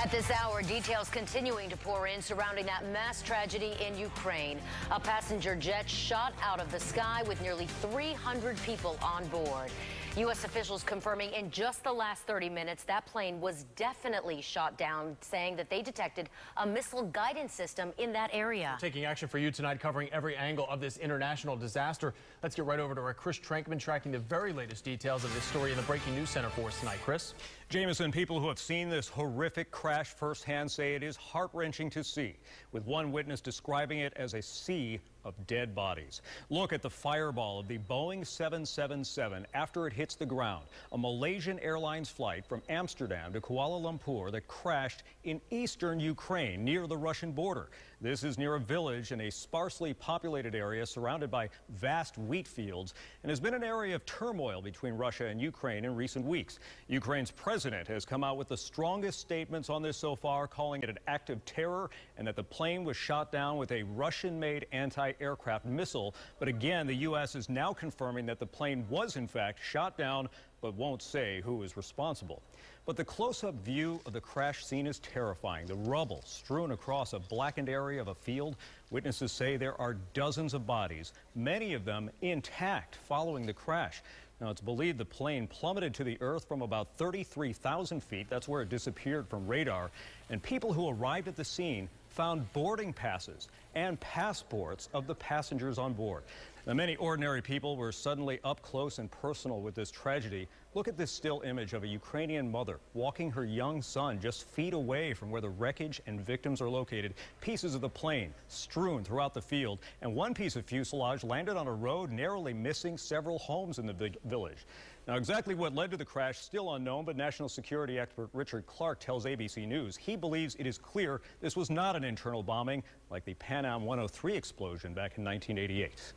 At this hour, details continuing to pour in surrounding that mass tragedy in Ukraine. A passenger jet shot out of the sky with nearly 300 people on board. U.S. officials confirming in just the last 30 minutes that plane was definitely shot down, saying that they detected a missile guidance system in that area. We're taking action for you tonight, covering every angle of this international disaster. Let's get right over to our Chris Trankman, tracking the very latest details of this story in the Breaking News Center for us tonight. Chris? Jameson, people who have seen this horrific crash firsthand say it is heart-wrenching to see, with one witness describing it as a sea of dead bodies. Look at the fireball of the Boeing 777 after it hits the ground, a Malaysian Airlines flight from Amsterdam to Kuala Lumpur that crashed in eastern Ukraine near the Russian border. This is near a village in a sparsely populated area surrounded by vast wheat fields and has been an area of turmoil between Russia and Ukraine in recent weeks. Ukraine's president has come out with the strongest statements on this so far, calling it an act of terror and that the plane was shot down with a Russian-made anti-aircraft missile. But again, the U.S. is now confirming that the plane was in fact shot down, but won't say who is responsible. But the close-up view of the crash scene is terrifying. The rubble strewn across a blackened area of a field. Witnesses say there are dozens of bodies, many of them intact following the crash. Now, it's believed the plane plummeted to the earth from about 33,000 feet. That's where it disappeared from radar. And people who arrived at the scene found boarding passes and passports of the passengers on board. Now, many ordinary people were suddenly up close and personal with this tragedy. Look at this still image of a Ukrainian mother walking her young son just feet away from where the wreckage and victims are located. Pieces of the plane strewn throughout the field, and one piece of fuselage landed on a road, narrowly missing several homes in the village. Now, exactly what led to the crash still unknown, but national security expert Richard Clark tells ABC News he believes it is clear this was not an internal bombing like the Pan Am 103 explosion back in 1988.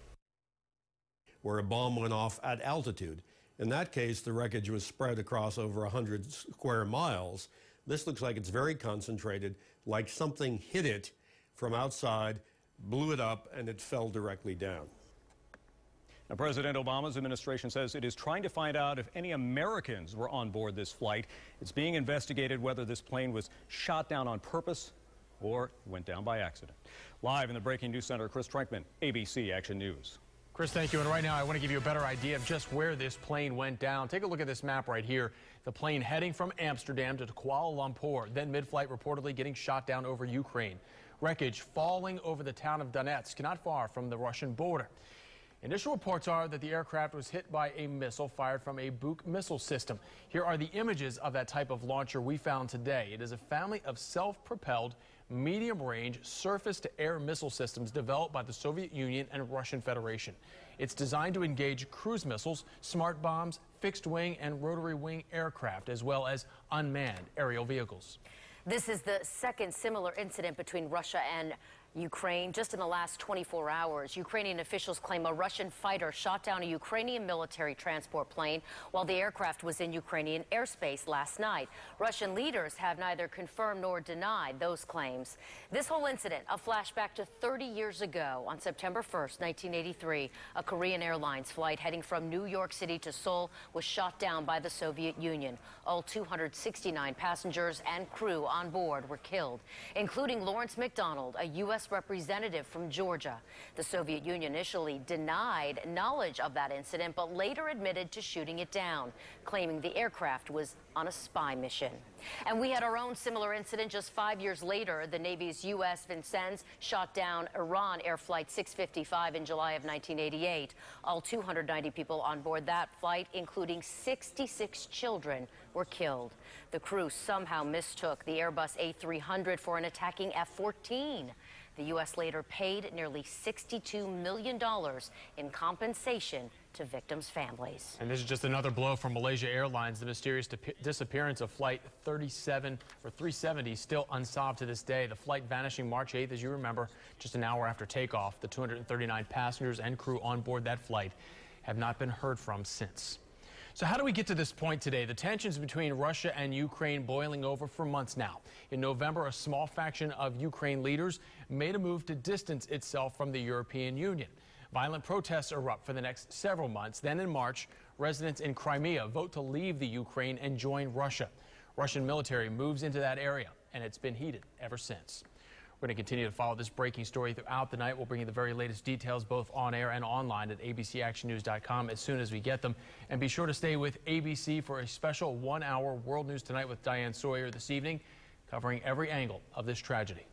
Where a bomb went off at altitude. In that case, the wreckage was spread across over 100 square miles. This looks like it's very concentrated, like something hit it from outside, blew it up, and it fell directly down. Now, President Obama's administration says it is trying to find out if any Americans were on board this flight. It's being investigated whether this plane was shot down on purpose or went down by accident. Live in the Breaking News Center, Chris Trankman, ABC Action News. Chris, thank you. And right now, I want to give you a better idea of just where this plane went down. Take a look at this map right here. The plane heading from Amsterdam to Kuala Lumpur, then mid-flight reportedly getting shot down over Ukraine. Wreckage falling over the town of Donetsk, not far from the Russian border. Initial reports are that the aircraft was hit by a missile fired from a Buk missile system. Here are the images of that type of launcher we found today. It is a family of self-propelled medium-range surface-to-air missile systems developed by the Soviet Union and Russian Federation. It's designed to engage cruise missiles, smart bombs, fixed-wing and rotary-wing aircraft, as well as unmanned aerial vehicles. This is the second similar incident between Russia and Ukraine just in the last 24 hours. Ukrainian officials claim a Russian fighter shot down a Ukrainian military transport plane while the aircraft was in Ukrainian airspace last night. Russian leaders have neither confirmed nor denied those claims. This whole incident, a flashback to 30 years ago on September 1st, 1983, a Korean Airlines flight heading from New York City to Seoul was shot down by the Soviet Union. All 269 passengers and crew on board were killed, including Lawrence McDonald, a U.S. representative from Georgia. The Soviet Union initially denied knowledge of that incident, but later admitted to shooting it down, claiming the aircraft was on a spy mission. And we had our own similar incident just 5 years later. The Navy's U.S. Vincennes shot down Iran Air Flight 655 in July of 1988. All 290 people on board that flight, including 66 children, were killed. The crew somehow mistook the Airbus A300 for an attacking F-14. The U.S. later paid nearly $62 million in compensation to victims' families. And this is just another blow for Malaysia Airlines. The mysterious disappearance of Flight 370 still unsolved to this day. The flight vanishing March 8th, as you remember, just an hour after takeoff. The 239 passengers and crew on board that flight have not been heard from since. So how do we get to this point today? The tensions between Russia and Ukraine boiling over for months now. In November, a small faction of Ukraine leaders made a move to distance itself from the European Union. Violent protests erupt for the next several months. Then in March, residents in Crimea vote to leave the Ukraine and join Russia. Russian military moves into that area, and it's been heated ever since. We're going to continue to follow this breaking story throughout the night. We'll bring you the very latest details both on air and online at abcactionnews.com as soon as we get them. And be sure to stay with ABC for a special 1-hour World News Tonight with Diane Sawyer this evening, covering every angle of this tragedy.